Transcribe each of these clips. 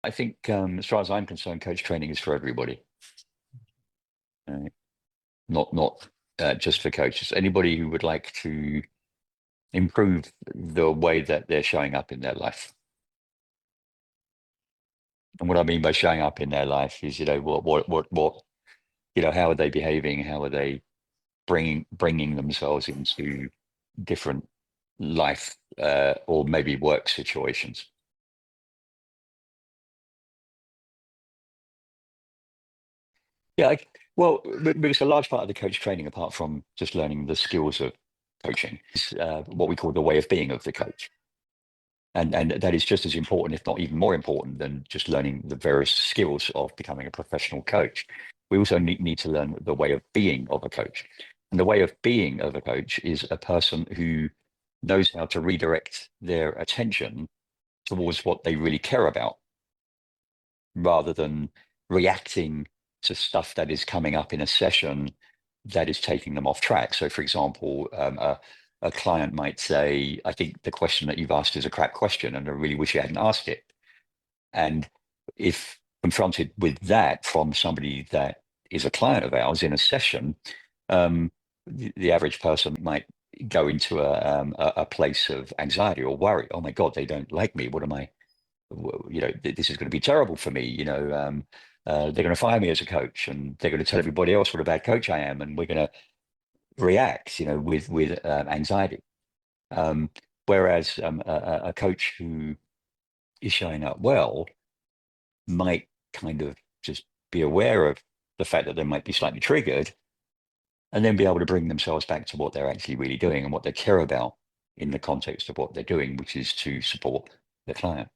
I think, as far as I'm concerned, coach training is for everybody. Not just for coaches. Anybody who would like to improve the way that they're showing up in their life. And what I mean by showing up in their life is, what, how are they behaving? How are they bringing themselves into different life or maybe work situations? Yeah, well, because a large part of the coach training, apart from just learning the skills of coaching, is what we call the way of being of the coach. And that is just as important, if not even more important, than just learning the various skills of becoming a professional coach. We also need to learn the way of being of a coach. And the way of being of a coach is a person who knows how to redirect their attention towards what they really care about, rather than reacting to stuff that is coming up in a session that is taking them off track. So, for example, a client might say, I think the question that you've asked is a crap question, and I really wish you hadn't asked it. And if confronted with that from somebody that is a client of ours in a session, the average person might go into a place of anxiety or worry. Oh my God, they don't like me. What am I? This is going to be terrible for me. They're going to fire me as a coach, and they're going to tell everybody else what a bad coach I am, and we're going to react, with anxiety. Whereas a coach who is showing up well might kind of just be aware of the fact that they might be slightly triggered, and then be able to bring themselves back to what they're actually really doing and what they care about in the context of what they're doing, which is to support the client.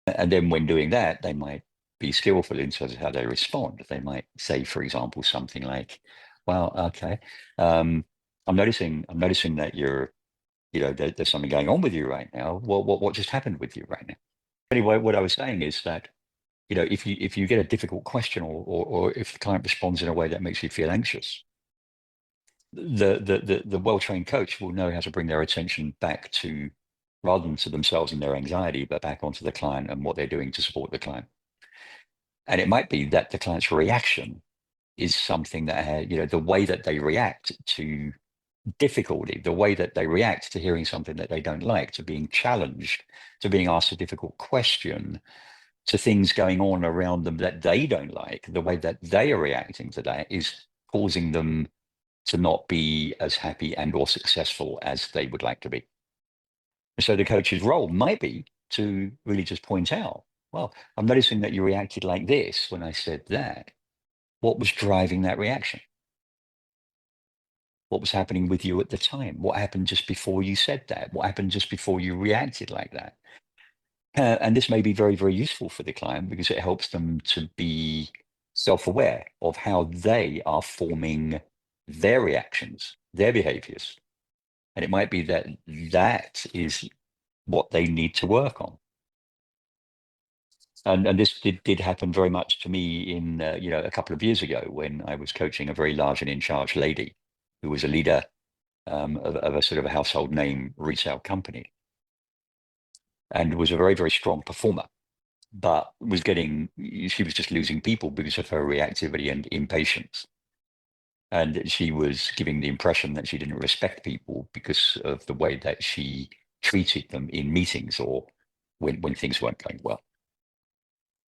And then when doing that, they might be skillful in terms of how they respond. They might say, for example, something like, well, okay, I'm noticing that you're, there's something going on with you right now. Well, what just happened with you right now? Anyway, what I was saying is that, if you get a difficult question, or if the client responds in a way that makes you feel anxious, the well-trained coach will know how to bring their attention back to, rather than to themselves and their anxiety, but back onto the client and what they're doing to support the client. And it might be that the client's reaction is something that, the way that they react to difficulty, the way that they react to hearing something that they don't like, to being challenged, to being asked a difficult question, to things going on around them that they don't like, the way that they are reacting to that is causing them to not be as happy and or successful as they would like to be. And so the coach's role might be to really just point out, well, I'm noticing that you reacted like this when I said that. What was driving that reaction? What was happening with you at the time? What happened just before you said that? What happened just before you reacted like that? And this may be very, very useful for the client, because it helps them to be self-aware of how they are forming their reactions, their behaviors. And it might be that that is what they need to work on. And this did happen very much to me in, a couple of years ago, when I was coaching a very large and in charge lady who was a leader of a sort of a household name retail company, and was a very, very strong performer, but she was just losing people because of her reactivity and impatience. And she was giving the impression that she didn't respect people because of the way that she treated them in meetings, or when things weren't going well.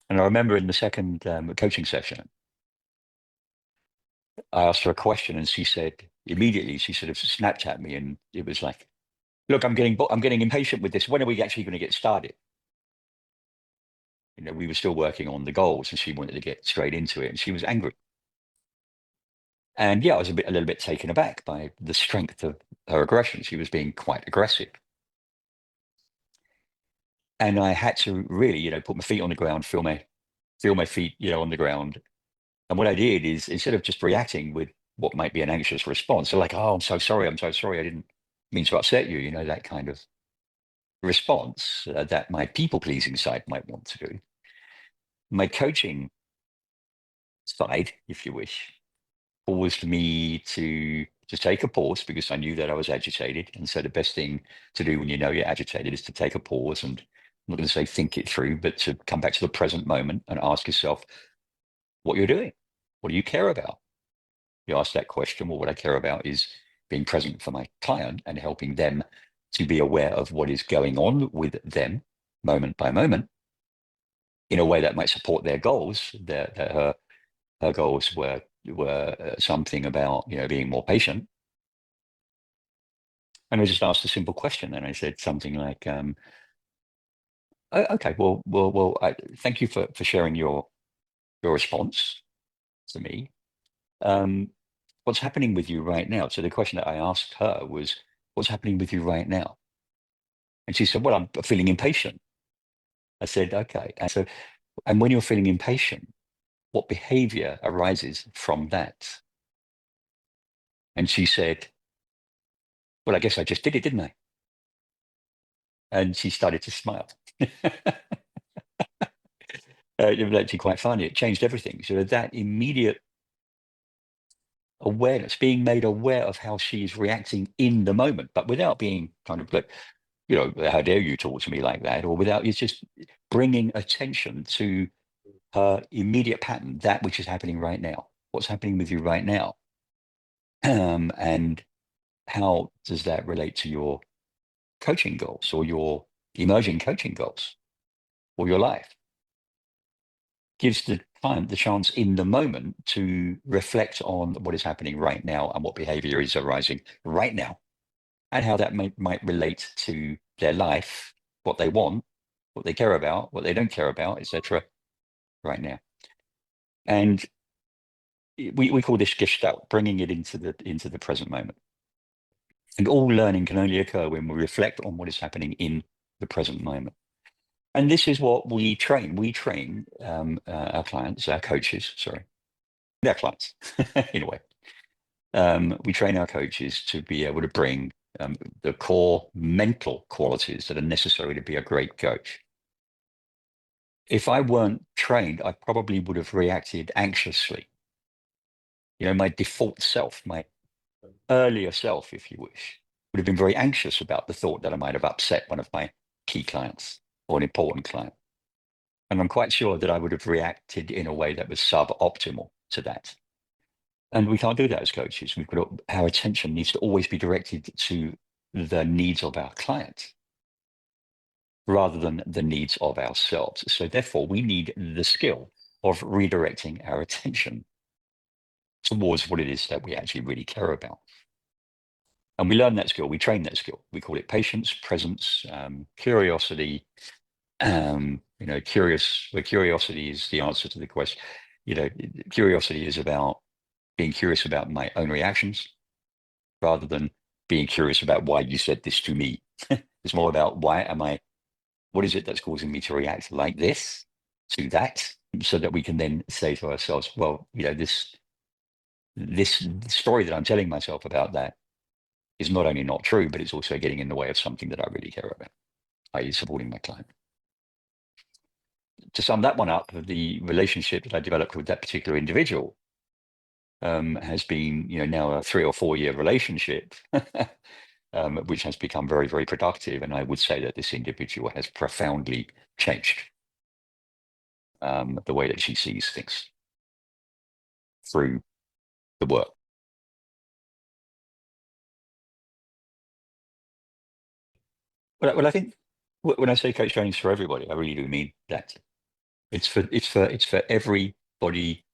And I remember in the second coaching session, I asked her a question, and she said, immediately, she sort of snapped at me, and it was like, look, I'm getting impatient with this. When are we actually going to get started? We were still working on the goals, and she wanted to get straight into it, and she was angry. And yeah, I was a little bit taken aback by the strength of her aggression. She was being quite aggressive. And I had to really, put my feet on the ground, feel my feet, on the ground. And what I did is, instead of just reacting with what might be an anxious response, so like, oh, I'm so sorry, I didn't mean to upset you, that kind of response that my people-pleasing side might want to do. My coaching side, if you wish, caused me to take a pause, because I knew that I was agitated. And so the best thing to do when you know you're agitated is to take a pause and not going to say think it through, but to come back to the present moment and ask yourself what you're doing. What do you care about? You ask that question, well, what I care about is being present for my client and helping them to be aware of what is going on with them moment by moment in a way that might support their goals. That her goals were something about, being more patient. And I just asked a simple question, and I said something like, "Okay, well, thank you for sharing your response to me. Um, what's happening with you right now?" So the question that I asked her was, "What's happening with you right now?" And she said, "Well, I'm feeling impatient." I said, "Okay." And when you're feeling impatient, what behavior arises from that? And she said, "Well, I guess I just did it, didn't I?" And she started to smile. It was actually quite funny. It changed everything. So that immediate awareness, being made aware of how she's reacting in the moment, but without being kind of like, how dare you talk to me like that? Or without, it's just bringing attention to her immediate pattern, that which is happening right now. What's happening with you right now? And how does that relate to your coaching goals or your emerging coaching goals or your life? Gives the client the chance in the moment to reflect on what is happening right now and what behavior is arising right now and how that might relate to their life, what they want, what they care about, what they don't care about, etc. right now. And we call this gestalt, bringing it into the present moment. And all learning can only occur when we reflect on what is happening in the present moment. And this is what we train. We train our clients, our coaches, sorry, their clients in a way. We train our coaches to be able to bring the core mental qualities that are necessary to be a great coach. If I weren't trained, I probably would have reacted anxiously. My default self, my earlier self, if you wish, would have been very anxious about the thought that I might have upset one of my key clients or an important client. And I'm quite sure that I would have reacted in a way that was suboptimal to that. And we can't do that as coaches. Our attention needs to always be directed to the needs of our client rather than the needs of ourselves. So therefore, we need the skill of redirecting our attention towards what it is that we actually really care about. And we learn that skill, we train that skill. We call it patience, presence, curiosity. Curiosity is the answer to the question. Curiosity is about being curious about my own reactions rather than being curious about why you said this to me. It's more about what is it that's causing me to react like this to that, so that we can then say to ourselves, well, this story that I'm telling myself about that is not only not true, but it's also getting in the way of something that I really care about, i.e. supporting my client. To sum that one up, the relationship that I developed with that particular individual has been, now a 3 or 4 year relationship, which has become very, very productive. And I would say that this individual has profoundly changed the way that she sees things through the work. Well, I think when I say coach training is for everybody, I really do mean that. It's for everybody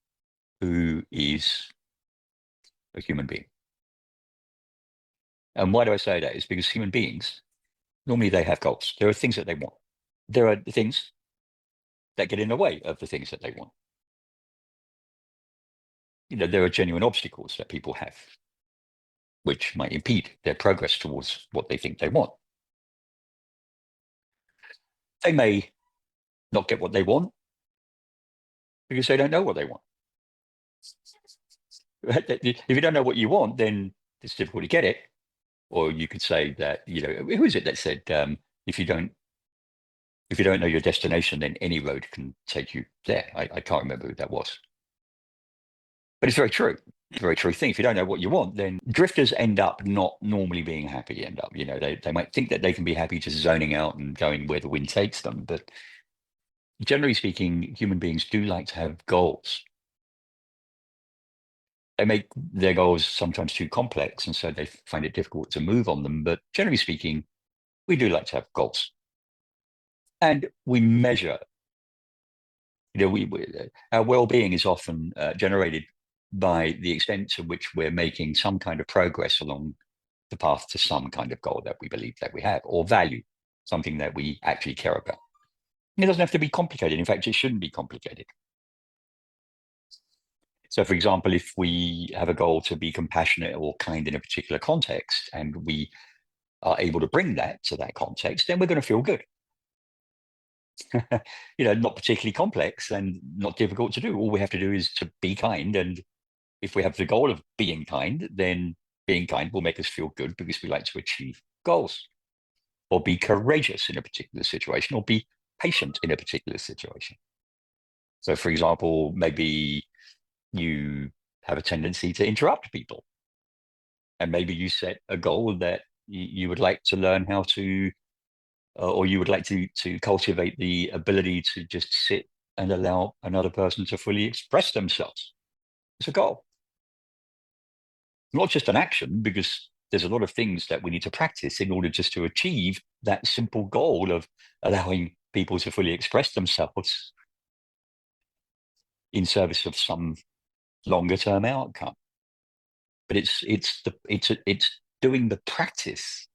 who is a human being. And why do I say that? Is because human beings, normally they have goals. There are things that they want. There are things that get in the way of the things that they want. There are genuine obstacles that people have, which might impede their progress towards what they think they want. They may not get what they want because they don't know what they want. If you don't know what you want, then it's difficult to get it. Or you could say that, who is it that said, if you don't know your destination, then any road can take you there. I can't remember who that was, but it's very true. very true thing. If you don't know what you want, then drifters end up not normally being happy. They might think that they can be happy just zoning out and going where the wind takes them. But generally speaking, human beings do like to have goals. They make their goals sometimes too complex, and so they find it difficult to move on them. But generally speaking, we do like to have goals. And we measure, our well-being is often generated by the extent to which we're making some kind of progress along the path to some kind of goal that we believe that we have, or value, something that we actually care about. And it doesn't have to be complicated. In fact, it shouldn't be complicated. So, for example, if we have a goal to be compassionate or kind in a particular context, and we are able to bring that to that context, then we're going to feel good. Not particularly complex and not difficult to do. All we have to do is to be kind. And if we have the goal of being kind, then being kind will make us feel good because we like to achieve goals, or be courageous in a particular situation, or be patient in a particular situation. So, for example, maybe you have a tendency to interrupt people. And maybe you set a goal that you would like to learn how to, or you would like to cultivate the ability to just sit and allow another person to fully express themselves. It's a goal. Not just an action, because there's a lot of things that we need to practice in order just to achieve that simple goal of allowing people to fully express themselves in service of some longer term outcome. But it's doing the practice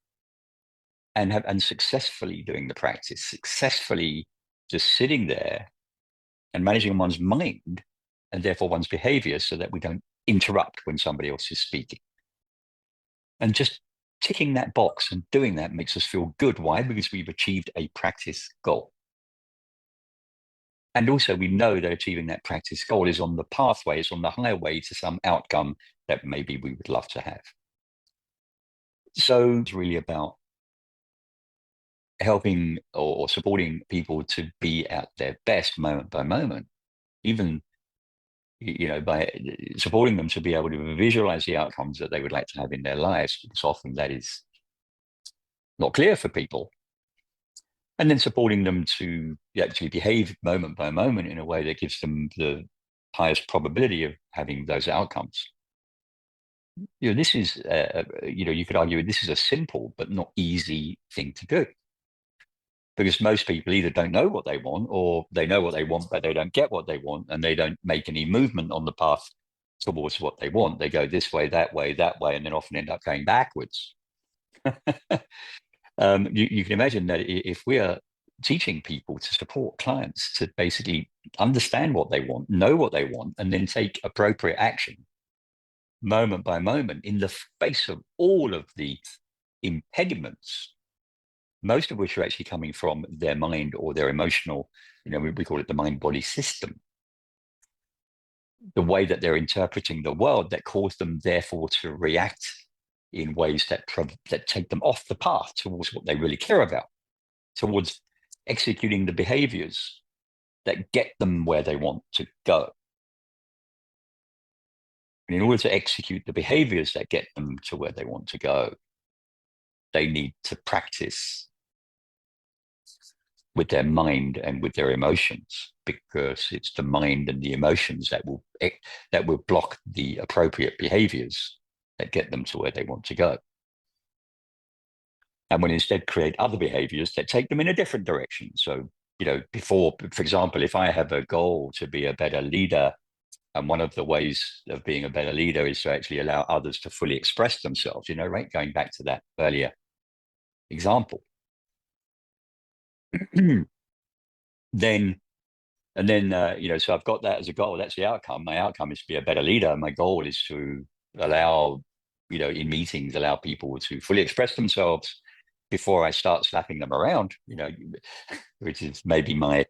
and successfully doing the practice, successfully just sitting there and managing one's mind and therefore one's behavior so that we don't interrupt when somebody else is speaking. And just ticking that box and doing that makes us feel good. Why? Because we've achieved a practice goal. And also we know that achieving that practice goal is on the pathway, is on the highway to some outcome that maybe we would love to have. So it's really about helping or supporting people to be at their best moment by moment, even by supporting them to be able to visualize the outcomes that they would like to have in their lives, because often that is not clear for people. And then supporting them to actually behave moment by moment in a way that gives them the highest probability of having those outcomes. This is, you could argue this is a simple but not easy thing to do, because most people either don't know what they want, or they know what they want, but they don't get what they want, and they don't make any movement on the path towards what they want. They go this way, that way, and then often end up going backwards. You can imagine that if we are teaching people to support clients to basically understand what they want, know what they want, and then take appropriate action moment by moment in the face of all of the impediments, most of which are actually coming from their mind or their emotional, we call it the mind-body system, the way that they're interpreting the world that cause them therefore to react in ways that take them off the path towards what they really care about, towards executing the behaviors that get them where they want to go. And in order to execute the behaviors that get them to where they want to go, they need to practice with their mind and with their emotions, because it's the mind and the emotions that will block the appropriate behaviors that get them to where they want to go. And will instead create other behaviors that take them in a different direction. So, before, for example, if I have a goal to be a better leader, and one of the ways of being a better leader is to actually allow others to fully express themselves, right? Going back to that earlier example. then so I've got that as a goal. That's the outcome. My outcome is to be a better leader. My goal is to allow, in meetings, allow people to fully express themselves before I start slapping them around, which is maybe my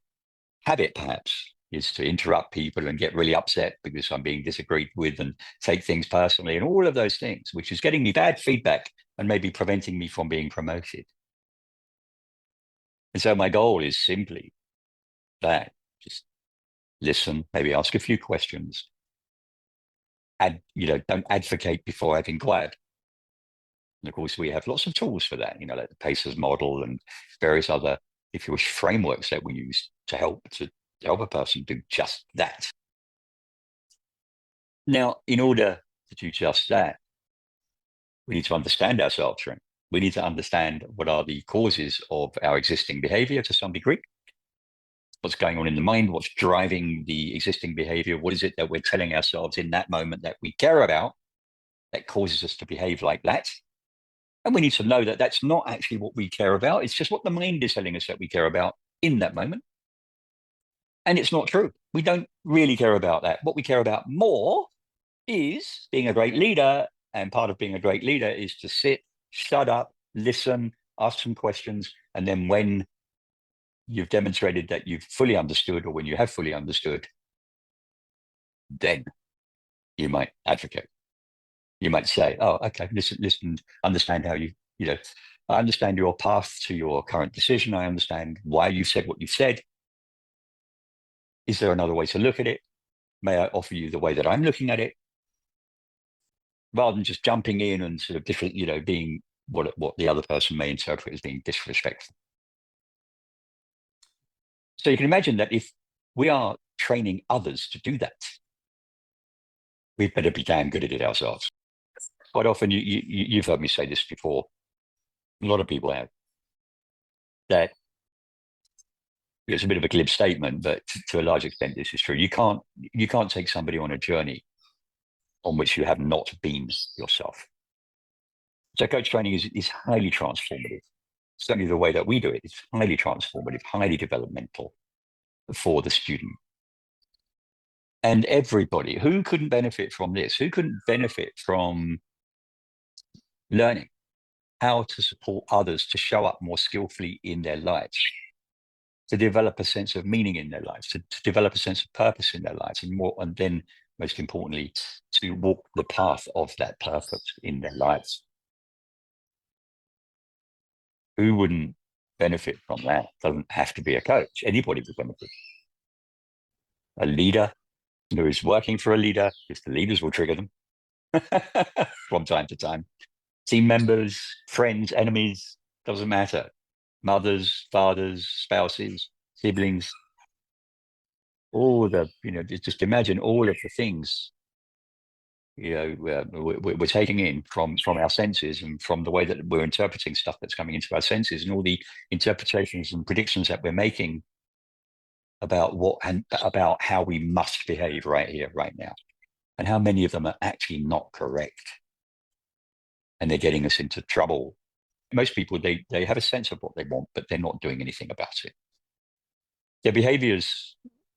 habit, perhaps, is to interrupt people and get really upset because I'm being disagreed with and take things personally and all of those things, which is getting me bad feedback and maybe preventing me from being promoted. And so my goal is simply that: just listen, maybe ask a few questions, don't advocate before I've inquired. And of course, we have lots of tools for that, like the Pace's model and various other, if you wish, frameworks that we use to help a person do just that. Now, in order to do just that, we need to understand ourselves, right? We need to understand what are the causes of our existing behavior to some degree. What's going on in the mind? What's driving the existing behavior? What is it that we're telling ourselves in that moment that we care about that causes us to behave like that? And we need to know that that's not actually what we care about. It's just what the mind is telling us that we care about in that moment. And it's not true. We don't really care about that. What we care about more is being a great leader. And part of being a great leader is to sit, shut up, listen, ask some questions. And then when you've demonstrated that you've fully understood, or when you have fully understood, then you might advocate. You might say, oh, okay, listen, understand how I understand your path to your current decision. I understand why you said what you said. Is there another way to look at it? May I offer you the way that I'm looking at it? Rather than just jumping in and sort of different, being what the other person may interpret as being disrespectful. So you can imagine that if we are training others to do that, we better be damn good at it ourselves. Quite often, you've heard me say this before. A lot of people have, that it's a bit of a glib statement, but to a large extent, this is true. You can't take somebody on a journey on which you have not been yourself. So coach training is highly transformative. Certainly the way that we do it is highly transformative, highly developmental for the student. And everybody, who couldn't benefit from this? Who couldn't benefit from learning how to support others to show up more skillfully in their lives, to develop a sense of meaning in their lives, to develop a sense of purpose in their lives, and then most importantly, to walk the path of that purpose in their lives? Who wouldn't benefit from that? Doesn't have to be a coach. Anybody would benefit. A leader who is working for a leader, because the leaders will trigger them from time to time. Team members, friends, enemies, doesn't matter. Mothers, fathers, spouses, siblings, all the, just imagine all of the things, we're taking in from our senses, and from the way that we're interpreting stuff that's coming into our senses, and all the interpretations and predictions that we're making about about how we must behave right here, right now, and how many of them are actually not correct, and they're getting us into trouble. Most people, they have a sense of what they want, but they're not doing anything about it. Their behaviors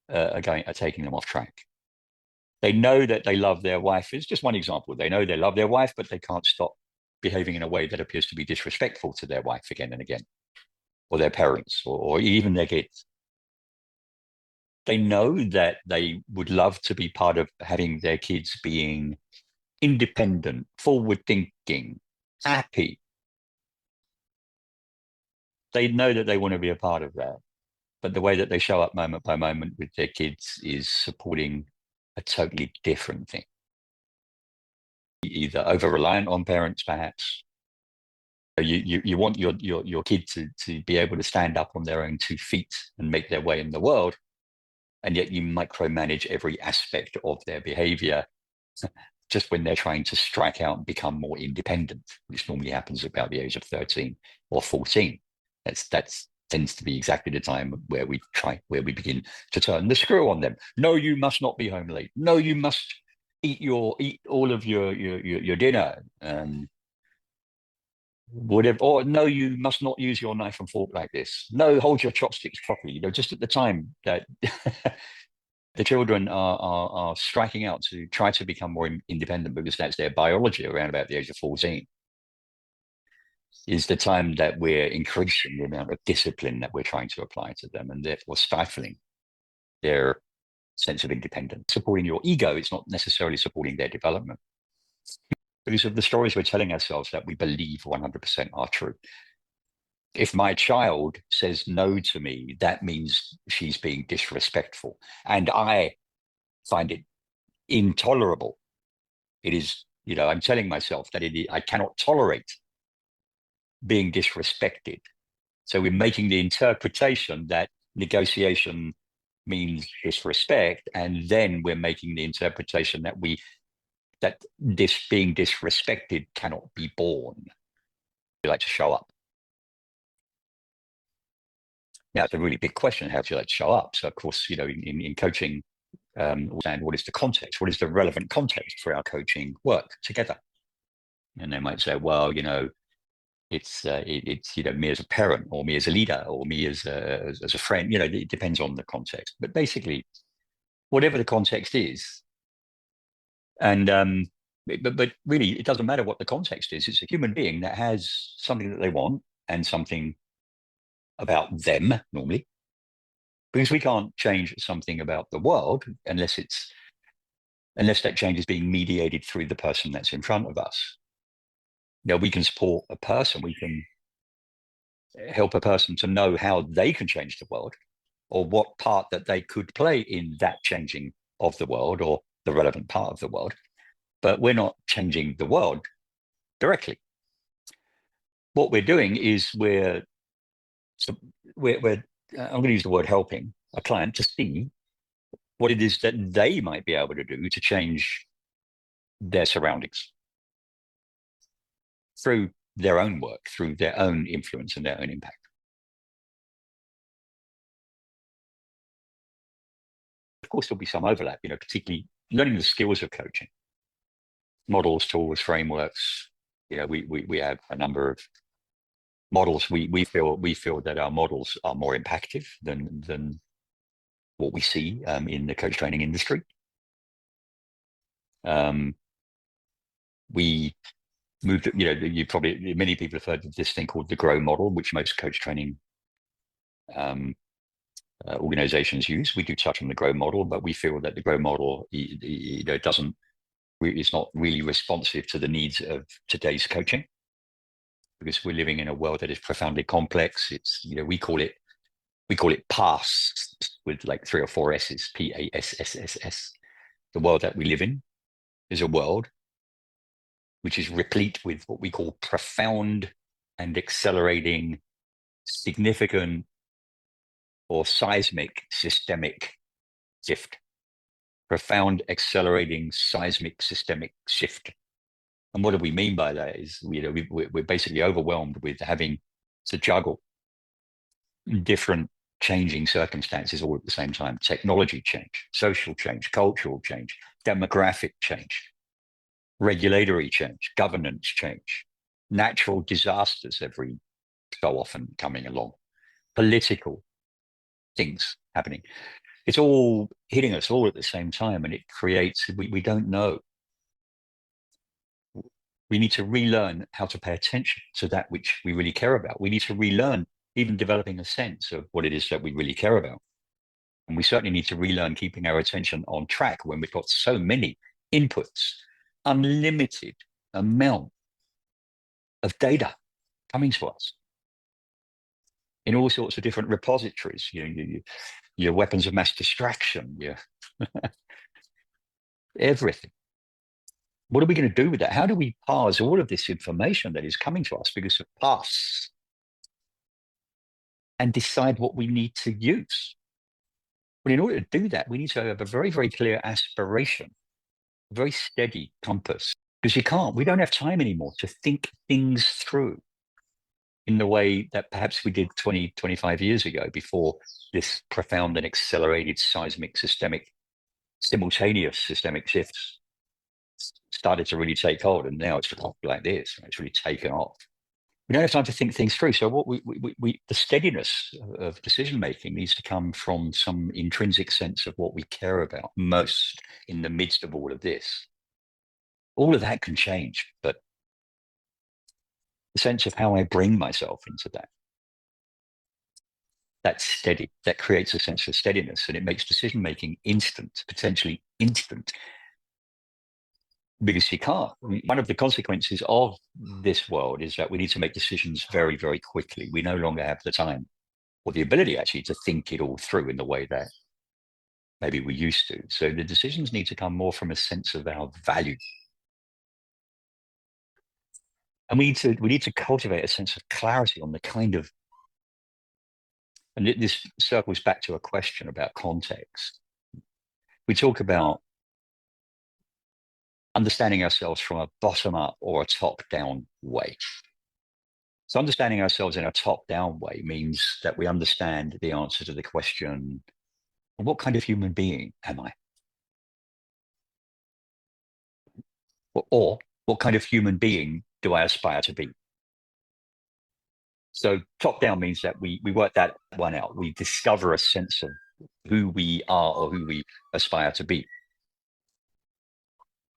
are taking them off track. They know that they love their wife. It's just one example. They know they love their wife, but they can't stop behaving in a way that appears to be disrespectful to their wife again and again, or their parents, or even their kids. They know that they would love to be part of having their kids being independent, forward-thinking, happy. They know that they want to be a part of that. But the way that they show up moment by moment with their kids is supporting a totally different thing. Either over-reliant on parents, perhaps. You want your kid to be able to stand up on their own 2 feet and make their way in the world, and yet you micromanage every aspect of their behavior just when they're trying to strike out and become more independent, which normally happens about the age of 13 or 14. That's tends to be exactly the time where we begin to turn the screw on them. No, you must not be home late. No, you must eat all of your dinner. Whatever, or no, you must not use your knife and fork like this. No, hold your chopsticks properly. Just at the time that the children are striking out to try to become more independent, because that's their biology around about the age of 14, is the time that we're increasing the amount of discipline that we're trying to apply to them, and therefore stifling their sense of independence. Supporting your ego, it's not necessarily supporting their development. Because of the stories we're telling ourselves that we believe 100% are true. If my child says no to me, that means she's being disrespectful. And I find it intolerable It is, I'm telling myself that I cannot tolerate being disrespected. So we're making the interpretation that negotiation means disrespect, and then we're making the interpretation that this being disrespected cannot be borne. You like to show up. Now, it's a really big question. How do you like to show up? So, of course, in coaching, and what is the context? What is the relevant context for our coaching work together? And they might say, well, it's me as a parent, or me as a leader, or me as a friend. It depends on the context. But basically, whatever the context is, and but really, it doesn't matter what the context is. It's a human being that has something that they want and something about them normally, because we can't change something about the world unless that change is being mediated through the person that's in front of us. We can support a person, we can help a person to know how they can change the world, or what part that they could play in that changing of the world, or the relevant part of the world. But we're not changing the world directly. What we're doing is we're I'm going to use the word helping a client to see what it is that they might be able to do to change their surroundings through their own work, through their own influence and their own impact. Of course, there'll be some overlap, particularly learning the skills of coaching, models, tools, frameworks. We have a number of models. We feel that our models are more impactful than what we see in the coach training industry. We moved, many people have heard of this thing called the GROW model, which most coach training organizations use. We do touch on the GROW model, but we feel that the GROW model, it's not really responsive to the needs of today's coaching, because we're living in a world that is profoundly complex. It's, we call it PASS, with like 3 or 4 S's, PASSSS. The world that we live in is a world which is replete with what we call profound and accelerating, significant, or seismic systemic shift. Profound, accelerating, seismic, systemic shift. And what do we mean by that is, we're basically overwhelmed with having to juggle different changing circumstances all at the same time. Technology change, social change, cultural change, demographic change, regulatory change, governance change, natural disasters every so often coming along, political things happening. It's all hitting us all at the same time, and it creates, we don't know. We need to relearn how to pay attention to that which we really care about. We need to relearn even developing a sense of what it is that we really care about. And we certainly need to relearn keeping our attention on track when we've got so many inputs, unlimited amount of data coming to us in all sorts of different repositories, your weapons of mass distraction, everything. What are we going to do with that? How do we parse all of this information that is coming to us because of past and decide what we need to use? But in order to do that, we need to have a very, very clear aspiration, a very steady compass, because we don't have time anymore to think things through in the way that perhaps we did 20, 25 years ago, before this profound and accelerated seismic, simultaneous systemic shifts started to really take hold. And now it's like this, it's really taken off. We don't have time to think things through. So what the steadiness of decision making needs to come from some intrinsic sense of what we care about most in the midst of all of this. All of that can change, but the sense of how I bring myself into that's steady, that creates a sense of steadiness, and it makes decision making instant, potentially instant. Because you can't. One of the consequences of this world is that we need to make decisions very, very quickly. We no longer have the time or the ability actually to think it all through in the way that maybe we used to. So the decisions need to come more from a sense of our value, And we need to cultivate a sense of clarity on the kind of, and this circles back to a question about context. We talk about understanding ourselves from a bottom up or a top down way. So understanding ourselves in a top down way means that we understand the answer to the question, what kind of human being am I? Or what kind of human being do I aspire to be? So top down means that we work that one out. We discover a sense of who we are or who we aspire to be.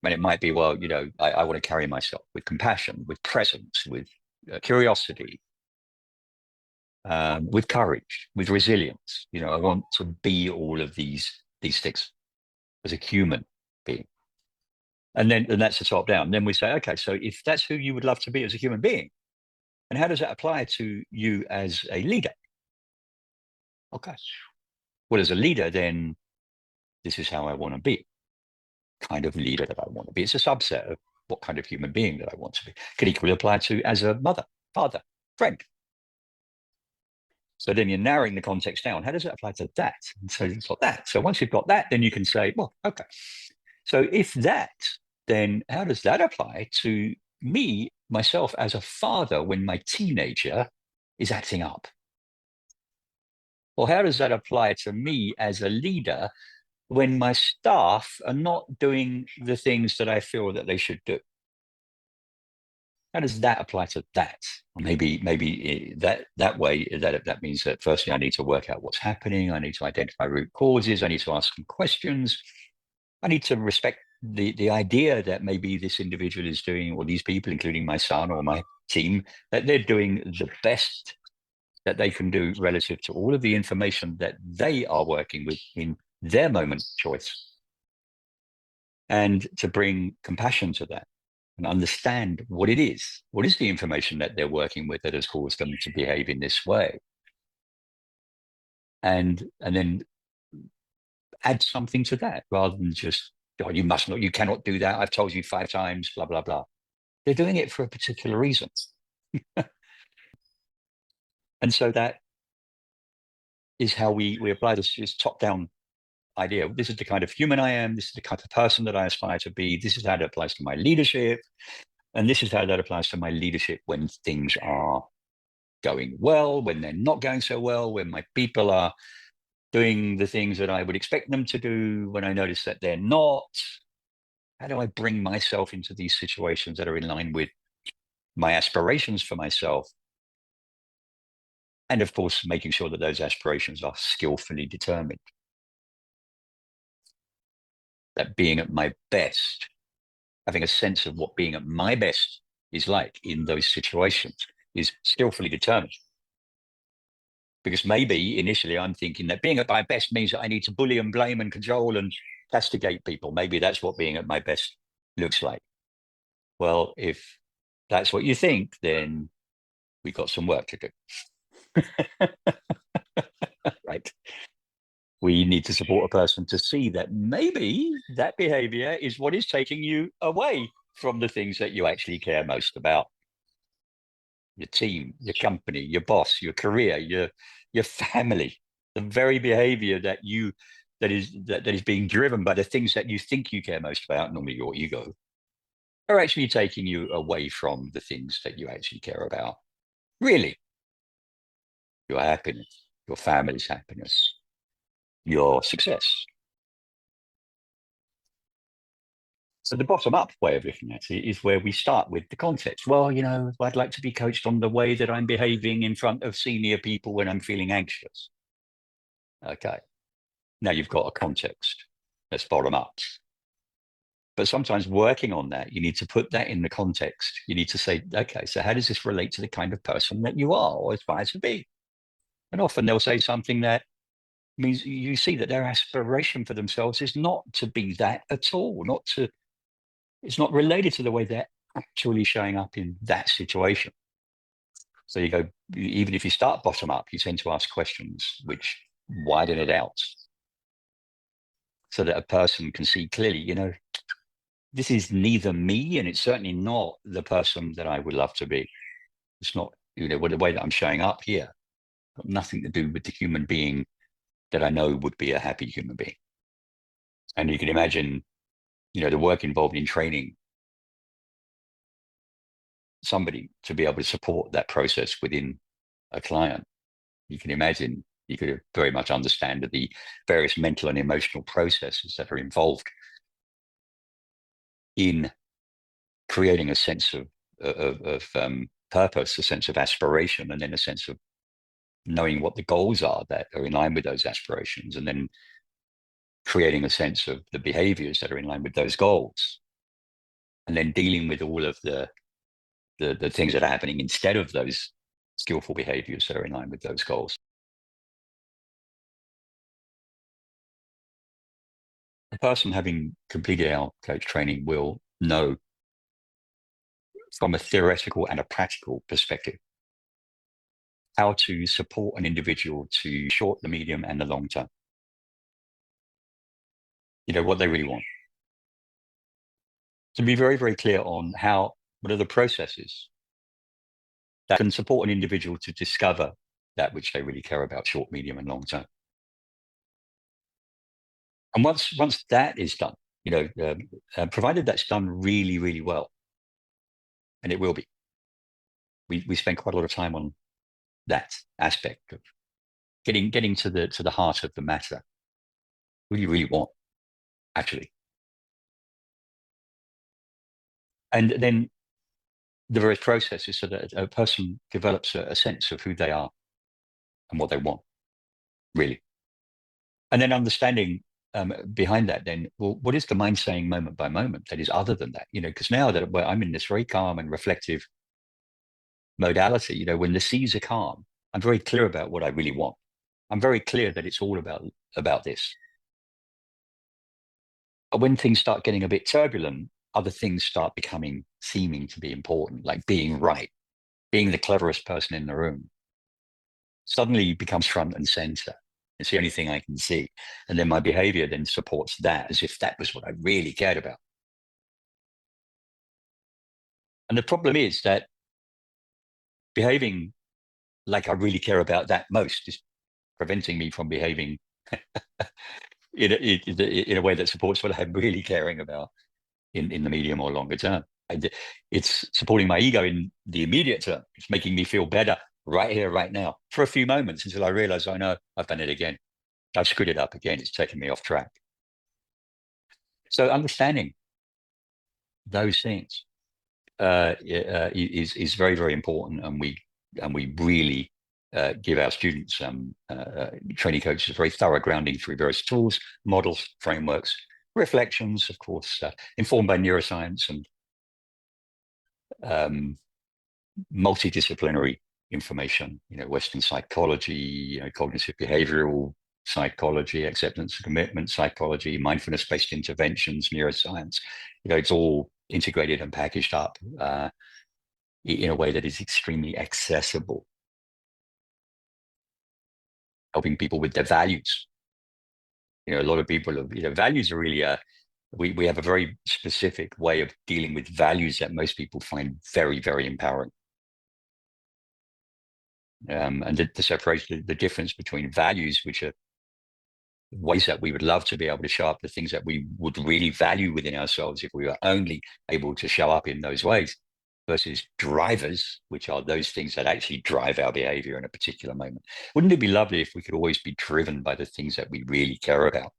And it might be, well, I want to carry myself with compassion, with presence, with curiosity, with courage, with resilience. I want to be all of these things as a human being. And that's the top down. Then we say, okay, so if that's who you would love to be as a human being, and how does that apply to you as a leader? Okay. Well, as a leader, then this is how I want to be. Kind of leader that I want to be. It's a subset of what kind of human being that I want to be. Could equally apply to as a mother, father, friend. So then you're narrowing the context down. How does it apply to that? And so you've got that. So once you've got that, then you can say, well, okay. So if that, then how does that apply to me, myself as a father when my teenager is acting up? Or how does that apply to me as a leader when my staff are not doing the things that I feel that they should do? How does that apply to that? Or maybe that way, that means that firstly, I need to work out what's happening. I need to identify root causes. I need to ask some questions. I need to respect the idea that maybe this individual is doing, or these people, including my son or my team, that they're doing the best that they can do relative to all of the information that they are working with in their moment of choice. And to bring compassion to that and understand what it is. What is the information that they're working with that has caused them to behave in this way? And then add something to that rather than just, oh, you must not, you cannot do that. I've told you 5 times, blah, blah, blah. They're doing it for a particular reason. And so that is how we apply this top-down idea. This is the kind of human I am. This is the kind of person that I aspire to be. This is how it applies to my leadership. And this is how that applies to my leadership when things are going well, when they're not going so well, when my people are doing the things that I would expect them to do, when I notice that they're not. How do I bring myself into these situations that are in line with my aspirations for myself? And of course, making sure that those aspirations are skillfully determined. That being at my best, having a sense of what being at my best is like in those situations is skillfully determined. Because maybe initially I'm thinking that being at my best means that I need to bully and blame and cajole and castigate people. Maybe that's what being at my best looks like. Well, if that's what you think, then we've got some work to do. Right. We need to support a person to see that maybe that behavior is what is taking you away from the things that you actually care most about. Your team, your company, your boss, your career, your family, the very behavior that is being driven by the things that you think you care most about, normally your ego, are actually taking you away from the things that you actually care about. Really. Your happiness, your family's happiness, your success. So the bottom up way of looking at it is where we start with the context. Well, I'd like to be coached on the way that I'm behaving in front of senior people when I'm feeling anxious. Okay. Now you've got a context. That's bottom up. But sometimes working on that, you need to put that in the context. You need to say, okay, so how does this relate to the kind of person that you are or aspire to be? And often they'll say something that means you see that their aspiration for themselves is not to be that at all, it's not related to the way they're actually showing up in that situation. So you go, even if you start bottom up, you tend to ask questions which widen it out so that a person can see clearly, this is neither me, and it's certainly not the person that I would love to be. It's not, the way that I'm showing up here, got nothing to do with the human being that I know would be a happy human being. And you can imagine, the work involved in training somebody to be able to support that process within a client. You can imagine, you could very much understand the various mental and emotional processes that are involved in creating a sense of purpose, a sense of aspiration, and then a sense of knowing what the goals are that are in line with those aspirations, and then creating a sense of the behaviors that are in line with those goals, and then dealing with all of the things that are happening instead of those skillful behaviors that are in line with those goals. A person having completed our coach training will know from a theoretical and a practical perspective how to support an individual to short, the medium, and the long term. What they really want. To be very, very clear on what are the processes that can support an individual to discover that which they really care about, short, medium, and long term. And once that is done, provided that's done really, really well, and it will be, we spend quite a lot of time on that aspect of getting to the heart of the matter. What do you really want, actually? And then the various processes so that a person develops a sense of who they are and what they want, really. And then understanding behind that, then, well, what is the mind saying moment by moment that is other than that? Because now that I'm in this very calm and reflective modality, when the seas are calm, I'm very clear about what I really want. I'm very clear that it's all about this. But when things start getting a bit turbulent, other things start seeming to be important, like being right, being the cleverest person in the room, suddenly becomes front and center. It's the only thing I can see. And then my behavior then supports that as if that was what I really cared about. And the problem is that behaving like I really care about that most is preventing me from behaving in a way that supports what I'm really caring about in the medium or longer term. It's supporting my ego in the immediate term. It's making me feel better right here, right now, for a few moments until I realize, I know I've done it again. I've screwed it up again. It's taken me off track. So understanding those things is very, very important, and we really give our students, training coaches, very thorough grounding through various tools, models, frameworks, reflections, of course, informed by neuroscience and multidisciplinary information. Western psychology, cognitive behavioral psychology, acceptance and commitment psychology, mindfulness-based interventions, neuroscience. It's all integrated and packaged up in a way that is extremely accessible, helping people with their values. A lot of people, values are really we have a very specific way of dealing with values that most people find very, very empowering. And the separation, the difference between values, which are ways that we would love to be able to show up, the things that we would really value within ourselves if we were only able to show up in those ways, versus drivers, which are those things that actually drive our behavior in a particular moment. Wouldn't it be lovely if we could always be driven by the things that we really care about,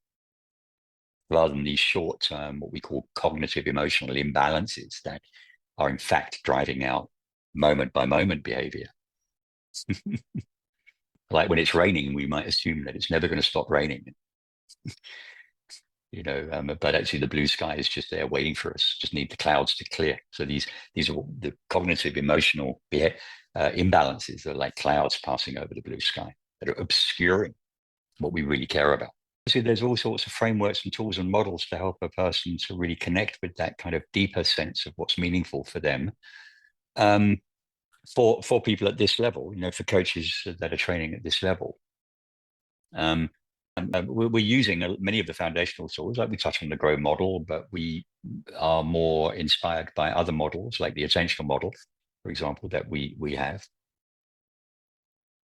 rather than these short-term, what we call cognitive emotional imbalances that are in fact driving out moment by moment behavior? Like when it's raining, we might assume that it's never going to stop raining. But actually the blue sky is just there waiting for us, just need the clouds to clear. So these are the cognitive emotional imbalances that are like clouds passing over the blue sky that are obscuring what we really care about. So there's all sorts of frameworks and tools and models to help a person to really connect with that kind of deeper sense of what's meaningful for them. For people at this level, for coaches that are training at this level, we're using many of the foundational tools, like we touched on the Grow model, but we are more inspired by other models, like the attentional model, for example, that we have.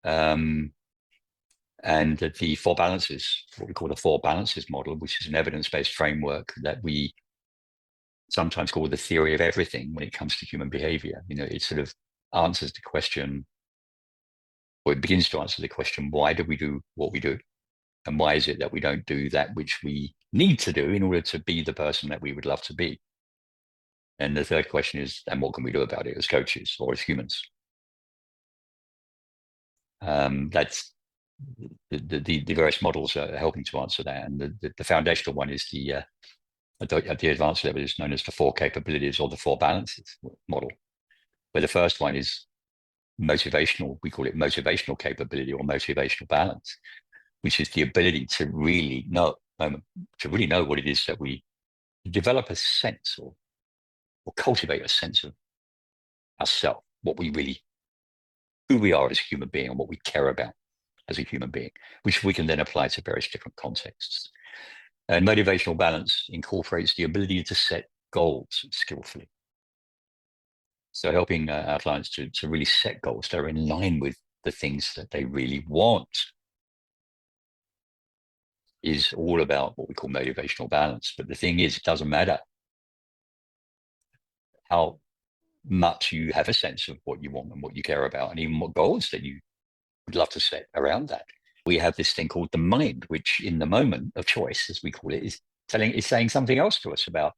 And the four balances, what we call the four balances model, which is an evidence-based framework that we sometimes call the theory of everything when it comes to human behavior. It sort of answers the question, or it begins to answer the question, why do we do what we do? And why is it that we don't do that which we need to do in order to be the person that we would love to be? And the third question is, and what can we do about it as coaches or as humans? That's the various models are helping to answer that. And the foundational one is at the advanced level is known as the four capabilities or the four balances model, where the first one is motivational. We call it motivational capability or motivational balance, which is the ability to really know what it is that we develop a sense or cultivate a sense of ourselves, who we are as a human being and what we care about as a human being, which we can then apply to various different contexts. And motivational balance incorporates the ability to set goals skillfully. So helping our clients to really set goals that are in line with the things that they really want is all about what we call motivational balance. But the thing is, it doesn't matter how much you have a sense of what you want and what you care about, and even what goals that you would love to set around that. We have this thing called the mind, which in the moment of choice, as we call it, is saying something else to us about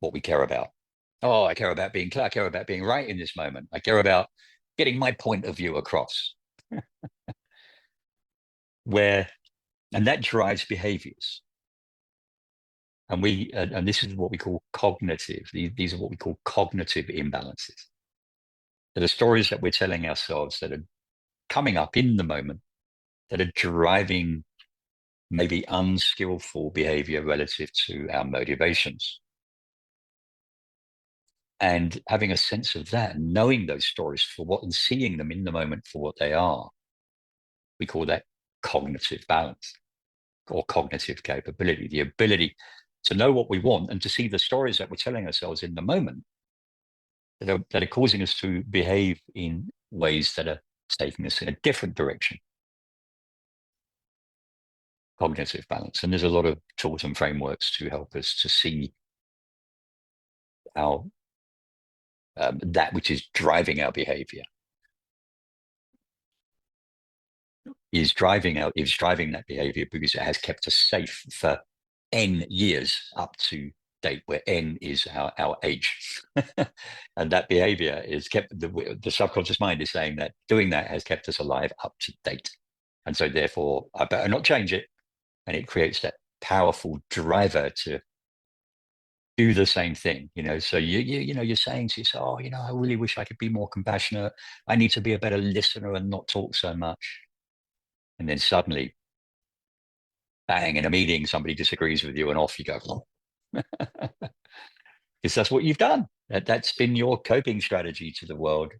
what we care about. Oh, I care about being clear. I care about being right in this moment. I care about getting my point of view across. And that drives behaviors. And this is what we call cognitive. These are what we call cognitive imbalances. They're the stories that we're telling ourselves that are coming up in the moment that are driving maybe unskillful behavior relative to our motivations. And having a sense of that, and knowing those stories for what, and seeing them in the moment for what they are, we call that cognitive balance or cognitive capability, the ability to know what we want and to see the stories that we're telling ourselves in the moment that are causing us to behave in ways that are taking us in a different direction. Cognitive balance. And there's a lot of tools and frameworks to help us to see how that which is driving our behavior is driving that behavior because it has kept us safe for N years up to date, where N is our age. And that behavior is kept, the subconscious mind is saying that doing that has kept us alive up to date. And so therefore, I better not change it. And it creates that powerful driver to do the same thing, So you're saying to yourself, oh, I really wish I could be more compassionate. I need to be a better listener and not talk so much. And then suddenly, bang, in a meeting, somebody disagrees with you and off you go. Because that's what you've done. That's been your coping strategy to the world.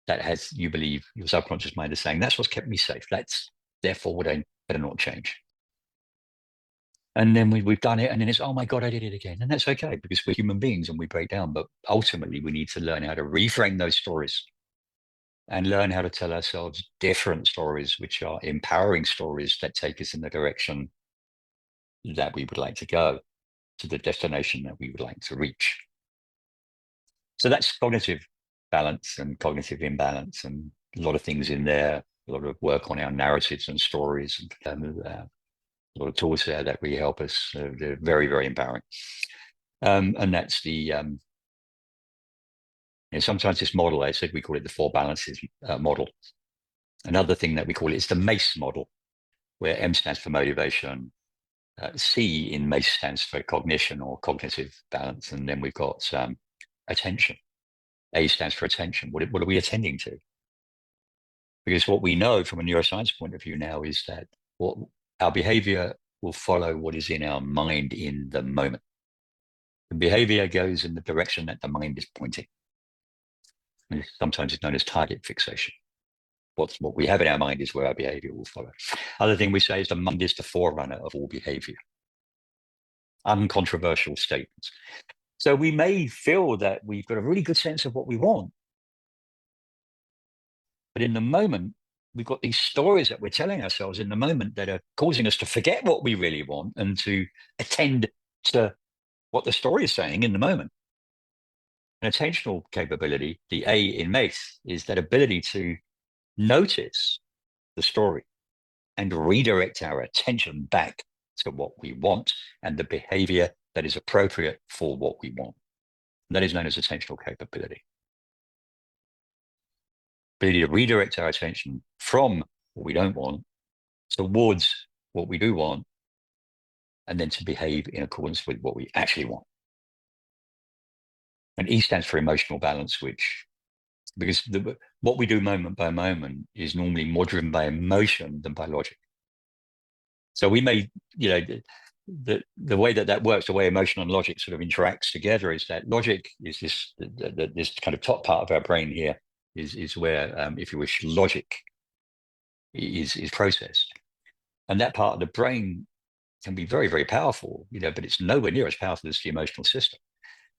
That has, you believe, your subconscious mind is saying, that's what's kept me safe. That's therefore what I better not change. And then we've done it, and then it's, oh my God, I did it again. And that's okay, because we're human beings and we break down. But ultimately, we need to learn how to reframe those stories and learn how to tell ourselves different stories, which are empowering stories that take us in the direction that we would like to go, to the destination that we would like to reach. So that's cognitive balance and cognitive imbalance, and a lot of things in there, a lot of work on our narratives and stories, and a lot of tools there that really help us. They're very, very empowering. And that's the, sometimes this model, I said we call it the four balances model. Another thing that we call it is the MACE model, where M stands for motivation, C in MACE stands for cognition or cognitive balance, and then we've got attention. A stands for attention. What are we attending to? Because what we know from a neuroscience point of view now is that our behavior will follow what is in our mind in the moment. The behavior goes in the direction that the mind is pointing. And sometimes it's known as target fixation. What we have in our mind is where our behavior will follow. Other thing we say is the mind is the forerunner of all behavior. Uncontroversial statements. So we may feel that we've got a really good sense of what we want, but in the moment, we've got these stories that we're telling ourselves in the moment that are causing us to forget what we really want and to attend to what the story is saying in the moment. An attentional capability, the A in MACE, is that ability to notice the story and redirect our attention back to what we want and the behavior that is appropriate for what we want. And that is known as attentional capability. Ability to redirect our attention from what we don't want towards what we do want, and then to behave in accordance with what we actually want. And E stands for emotional balance, which, because what we do moment by moment is normally more driven by emotion than by logic. So we may, the way that works, the way emotion and logic sort of interacts together, is that logic is this kind of top part of our brain here is where, if you wish, logic is processed, and that part of the brain can be very, very powerful, but it's nowhere near as powerful as the emotional system.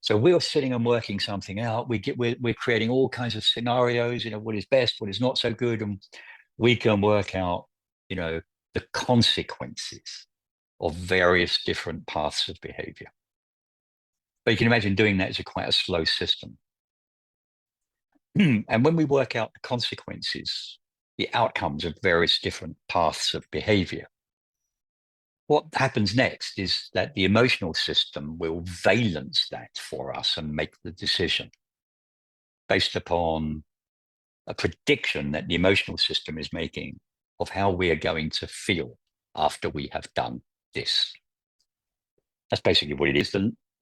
So we're sitting and working something out. We're creating all kinds of scenarios, what is best, what is not so good, and we can work out, the consequences of various different paths of behavior. But you can imagine doing that is quite a slow system. And when we work out the consequences, the outcomes of various different paths of behavior, what happens next is that the emotional system will valence that for us and make the decision based upon a prediction that the emotional system is making of how we are going to feel after we have done this. That's basically what it is.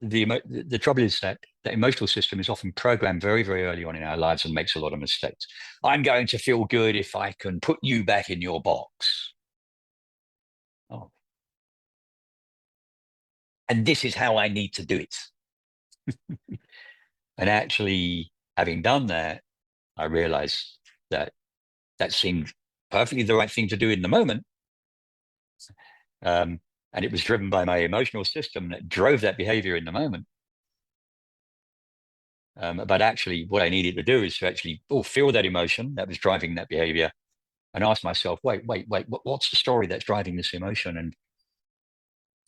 The trouble is that the emotional system is often programmed very, very early on in our lives and makes a lot of mistakes. I'm going to feel good if I can put you back in your box. Oh. And this is how I need to do it. And actually, having done that, I realized that seemed perfectly the right thing to do in the moment. And it was driven by my emotional system that drove that behavior in the moment. But actually, what I needed to do is to actually feel that emotion that was driving that behavior and ask myself, wait, what's the story that's driving this emotion? And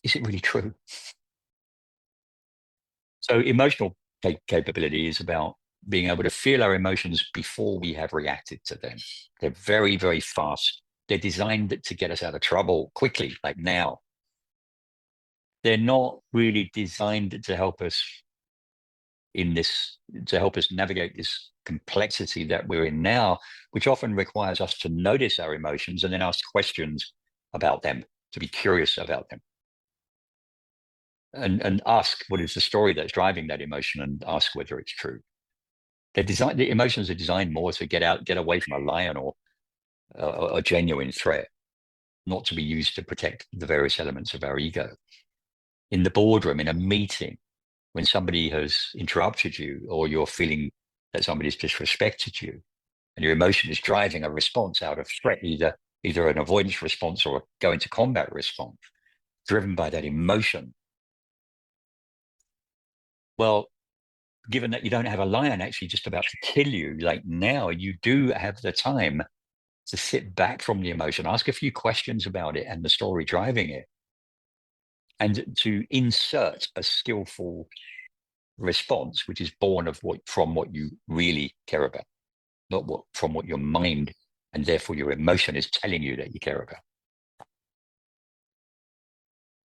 is it really true? So emotional capability is about being able to feel our emotions before we have reacted to them. They're very, very fast. They're designed to get us out of trouble quickly, like now. They're not really designed to help us navigate this complexity that we're in now, which often requires us to notice our emotions and then ask questions about them, to be curious about them. And ask what is the story that's driving that emotion and ask whether it's true. The emotions are designed more to get away from a lion or a genuine threat, not to be used to protect the various elements of our ego. In the boardroom, in a meeting, when somebody has interrupted you or you're feeling that somebody's disrespected you and your emotion is driving a response out of threat, either an avoidance response or a go into combat response, driven by that emotion. Well, given that you don't have a lion actually just about to kill you, like now, you do have the time to sit back from the emotion, ask a few questions about it and the story driving it, and to insert a skillful response, which is born from what you really care about, not from what your mind and therefore your emotion is telling you that you care about.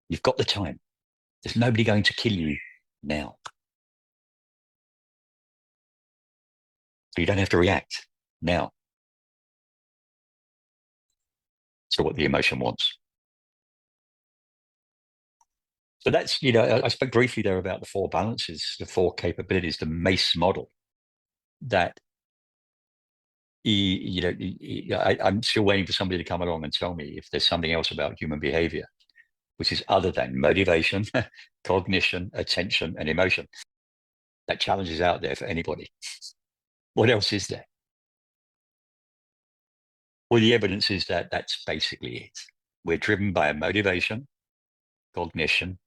You've got the time. There's nobody going to kill you now. So you don't have to react now to what the emotion wants. So that's, I spoke briefly there about the four balances, the four capabilities, the MACE model that, I'm still waiting for somebody to come along and tell me if there's something else about human behavior, which is other than motivation, cognition, attention, and emotion. That challenge is out there for anybody. What else is there? Well, the evidence is that that's basically it. We're driven by a motivation, cognition,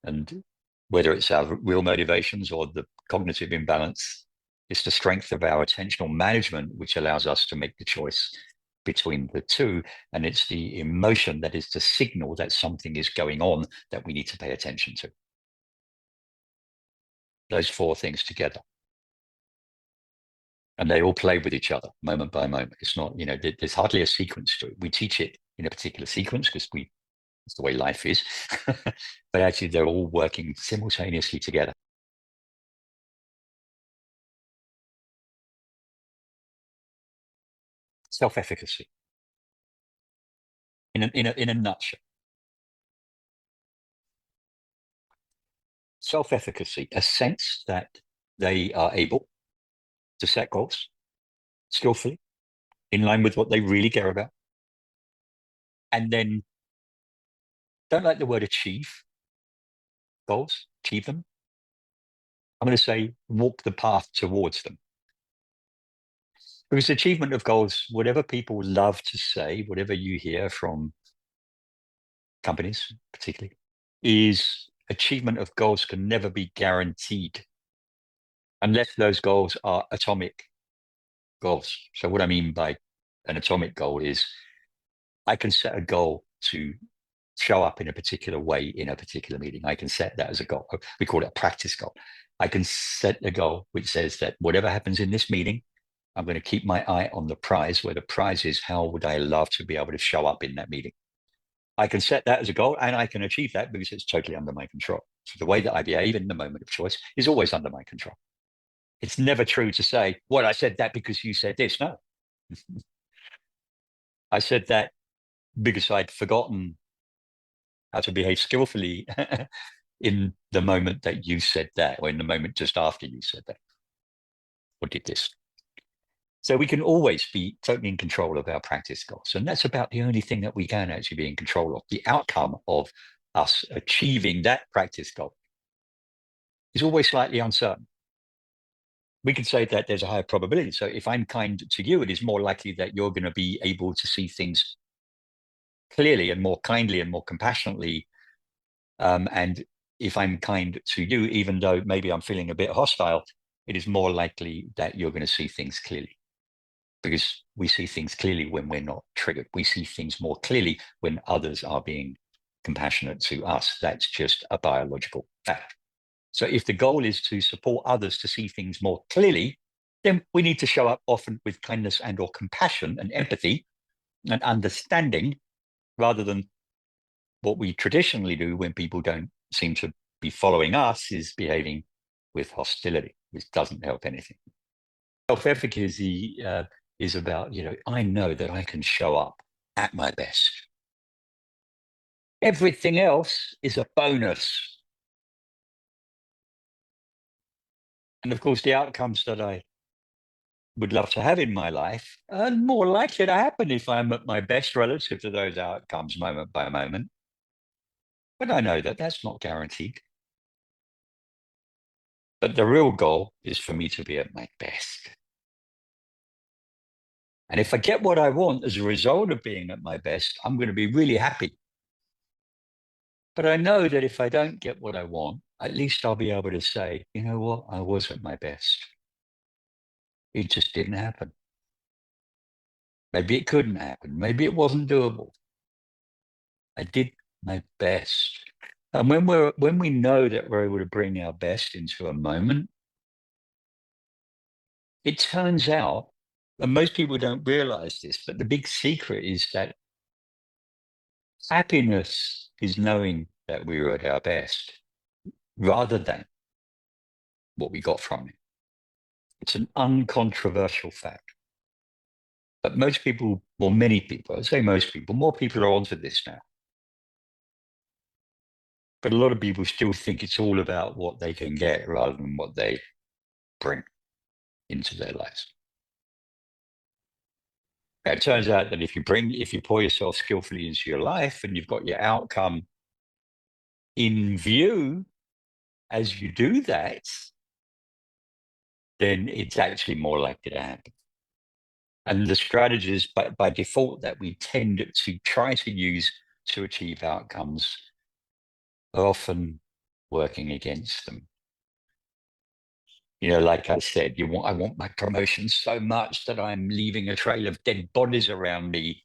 and whether it's our real motivations or the cognitive imbalance, it's the strength of our attentional management which allows us to make the choice between the two. And it's the emotion that is the signal that something is going on that we need to pay attention to. Those four things together. And they all play with each other moment by moment. It's not, there's hardly a sequence to it. We teach it in a particular sequence because it's the way life is. But actually, they're all working simultaneously together. Self-efficacy, in a nutshell. Self-efficacy, a sense that they are able to set goals skillfully, in line with what they really care about, and then don't like the word achieve goals, achieve them. I'm going to say walk the path towards them. Because achievement of goals, whatever people love to say, whatever you hear from companies particularly, is achievement of goals can never be guaranteed unless those goals are atomic goals. So what I mean by an atomic goal is I can set a goal to show up in a particular way in a particular meeting. I can set that as a goal. We call it a practice goal. I can set a goal which says that whatever happens in this meeting, I'm going to keep my eye on the prize, where the prize is how would I love to be able to show up in that meeting. I can set that as a goal and I can achieve that because it's totally under my control. So the way that I behave in the moment of choice is always under my control. It's never true to say, well, I said that because you said this. No. I said that because I'd forgotten how to behave skillfully in the moment that you said that, or in the moment just after you said that, or did this. So we can always be totally in control of our practice goals. And that's about the only thing that we can actually be in control of. The outcome of us achieving that practice goal is always slightly uncertain. We can say that there's a higher probability. So if I'm kind to you, it is more likely that you're going to be able to see things clearly and more kindly and more compassionately. And if I'm kind to you, even though maybe I'm feeling a bit hostile, it is more likely that you're going to see things clearly. Because we see things clearly when we're not triggered. We see things more clearly when others are being compassionate to us. That's just a biological fact. So if the goal is to support others to see things more clearly, then we need to show up often with kindness and or compassion and empathy and understanding, rather than what we traditionally do when people don't seem to be following us, is behaving with hostility, which doesn't help anything. Self-efficacy is about, I know that I can show up at my best. Everything else is a bonus. And of course, the outcomes that I would love to have in my life are more likely to happen if I'm at my best relative to those outcomes moment by moment. But I know that that's not guaranteed. But the real goal is for me to be at my best. And if I get what I want as a result of being at my best, I'm going to be really happy. But I know that if I don't get what I want, at least I'll be able to say, you know what, I was at my best. It just didn't happen. Maybe it couldn't happen. Maybe it wasn't doable. I did my best. And when we know that we're able to bring our best into a moment, it turns out, and most people don't realize this, but the big secret is that happiness is knowing that we were at our best rather than what we got from it. It's an uncontroversial fact. But most people, well, many people, I say most people, more people are onto this now. But a lot of people still think it's all about what they can get rather than what they bring into their lives. Now, it turns out that if you pour yourself skillfully into your life and you've got your outcome in view as you do that, then it's actually more likely to happen. And the strategies by default that we tend to try to use to achieve outcomes are often working against them. Like I said, I want my promotion so much that I'm leaving a trail of dead bodies around me,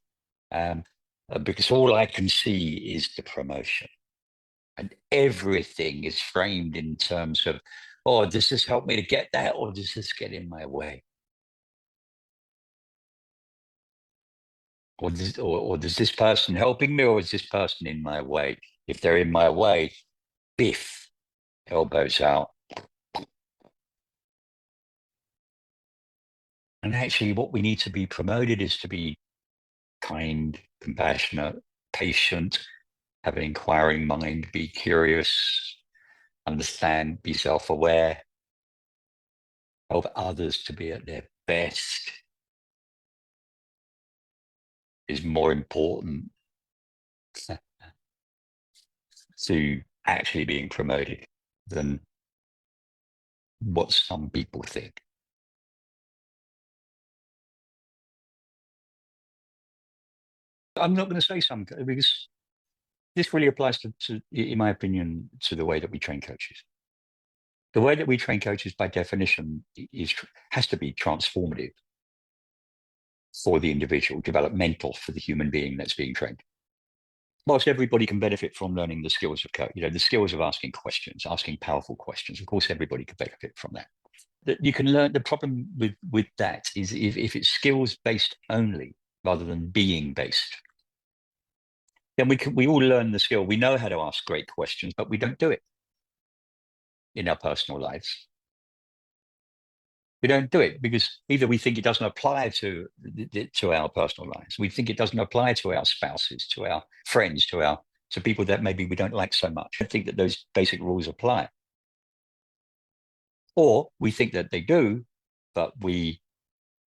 because all I can see is the promotion. And everything is framed in terms of, oh, does this help me to get that, or does this get in my way? Or does this person helping me, or is this person in my way? If they're in my way, biff, elbows out. And actually, what we need to be promoted is to be kind, compassionate, patient, have an inquiring mind, be curious, understand, be self-aware, help others to be at their best is more important to actually being promoted than what some people think. I'm not going to say some, because this really applies to, in my opinion, to the way that we train coaches. The way that we train coaches, by definition, has to be transformative for the individual, developmental for the human being that's being trained. Whilst everybody can benefit from learning the skills of the skills of asking questions, asking powerful questions, of course, everybody can benefit from that. That you can learn. The problem with that is if it's skills based only rather than being based, then we all learn the skill. We know how to ask great questions, but we don't do it in our personal lives. We don't do it because either we think it doesn't apply to our personal lives. We think it doesn't apply to our spouses, to our friends, to people that maybe we don't like so much. I think that those basic rules apply. Or we think that they do, but we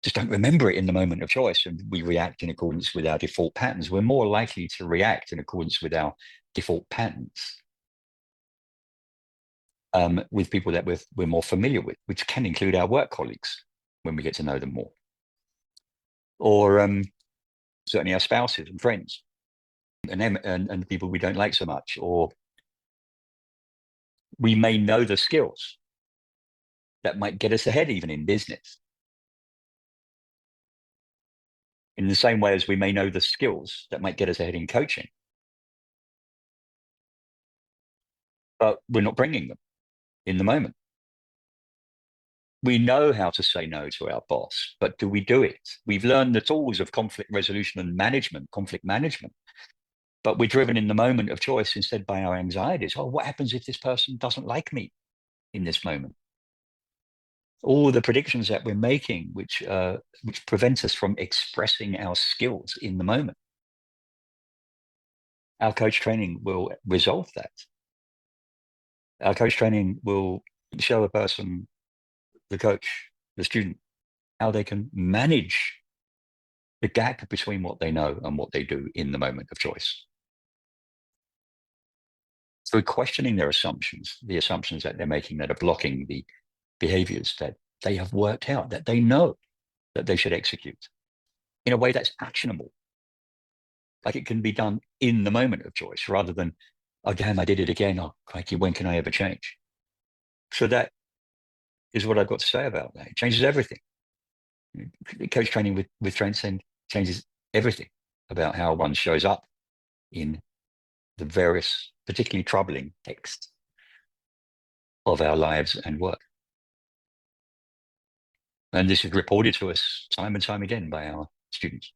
just don't remember it in the moment of choice, and we react in accordance with our default patterns. We're more likely to react in accordance with our default patterns with people that we're more familiar with, which can include our work colleagues when we get to know them more, or certainly our spouses and friends, and people we don't like so much. Or we may know the skills that might get us ahead even in business, in the same way as we may know the skills that might get us ahead in coaching, but we're not bringing them in the moment. We know how to say no to our boss, but do we do it? We've learned the tools of conflict resolution and conflict management, but we're driven in the moment of choice instead by our anxieties. Oh, what happens if this person doesn't like me in this moment? All the predictions that we're making, which prevent us from expressing our skills in the moment. Our coach training will resolve that. Our coach training will show a person, the coach, the student, how they can manage the gap between what they know and what they do in the moment of choice. So questioning their assumptions, the assumptions that they're making that are blocking the behaviors that they have worked out, that they know that they should execute in a way that's actionable. Like it can be done in the moment of choice rather than, oh, damn, I did it again. Oh, crikey, when can I ever change? So that is what I've got to say about that. It changes everything. Coach training with Transcend changes everything about how one shows up in the various, particularly troubling texts of our lives and work. And this is reported to us time and time again by our students.